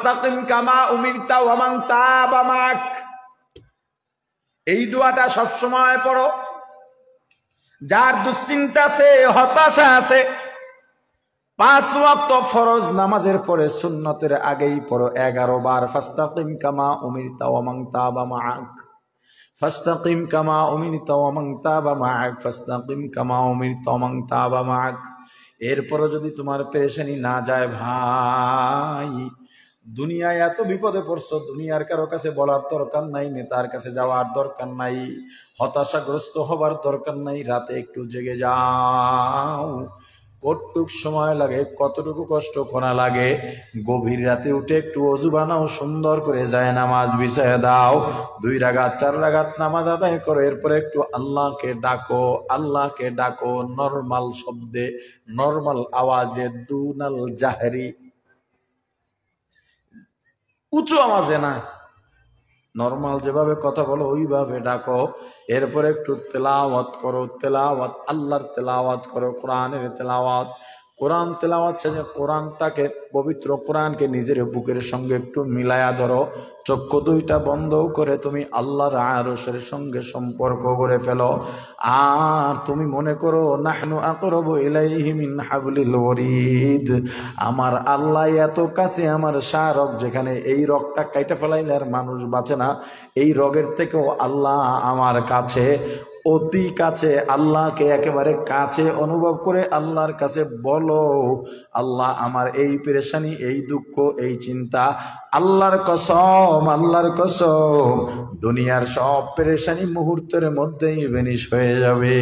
ফাস্তাকিম কামা উমিরতা ওয়া মান তাবা মাক। এই দোয়াটা সব সময় পড়ো। যার দুশ্চিন্তা আছে, হতাশা আছে, 5 ওয়াক্ত ফরজ নামাজের পরে সুন্নতের আগেই পড়ো 11 বার ফাস্তাকিম কামা উমিরতা ওয়া মান তাবা মাক, ফাস্তাকিম কামা উমিরতা ওয়া মান তাবা মাক, ফাস্তাকিম কামা উমিরতা ওয়া মান তাবা মাক। এরপরে যদি তোমার পেরেশানি না যায়, ভাই দুনিয়ায় এত বিপদে পড়ছো, দুনিয়ার কারো কাছে বলার দরকার নাই, নেতার কাছে যাওয়ার দরকার নাই, হতাশাগ্রস্ত হবার দরকার নাই। রাতে একটু জেগে যাও। কতটুক সময় লাগে, কতটুকু কষ্ট করা লাগে, গভীর রাতে উঠে একটু ওযু বানাও, সুন্দর করে যায় নামাজ বিছায় দাও, 2 রাকাত 4 রাকাত নামাজ আদায় করো। এরপরে একটু আল্লাহকে ডাকো, আল্লাহকে ডাকো নরমাল শব্দে, নরমাল আওয়াজে, দুনাল জাহরি, উঁচু আওয়াজে না, নরমাল যেভাবে কথা বলো ওইভাবে ডাকো। এরপরে একটু তেলাওয়াত করো, তেলাওয়াত, আল্লাহর তেলাওয়াত করো, কোরআনের তেলাওয়াত। কোরআন তেলাওয়াত শেষে কোরআনটাকে, পবিত্র কোরআনকে নিজের বুকের সঙ্গে একটু মিলায়া ধরো। চক্ষু 2টা বন্ধ করে তুমি আল্লাহর আরশের সঙ্গে সম্পর্ক করে ফেলো। আর তুমি মনে করো নাহনু আকরাবু ইলাইহি মিন হাবলিল ওয়ারিদ, আমার আল্লাহ এত কাছে, আমার শাহরগ, যেখানে এই রগটা কাইটা ফেলাইলে আর মানুষ বাঁচে না, এই রগের থেকেও আল্লাহ আমার কাছে, অতি কাছে। আল্লাহকে একেবারে কাছে অনুভব করে আল্লাহর কাছে বলো, আল্লাহ আমার এই পেরেশানি, এই দুঃখ, এই চিন্তা, আল্লাহর কসম, আল্লাহর কসম, দুনিয়ার সব পেরেশানি মুহূর্তের মধ্যেই ভেনিশ হয়ে যাবে।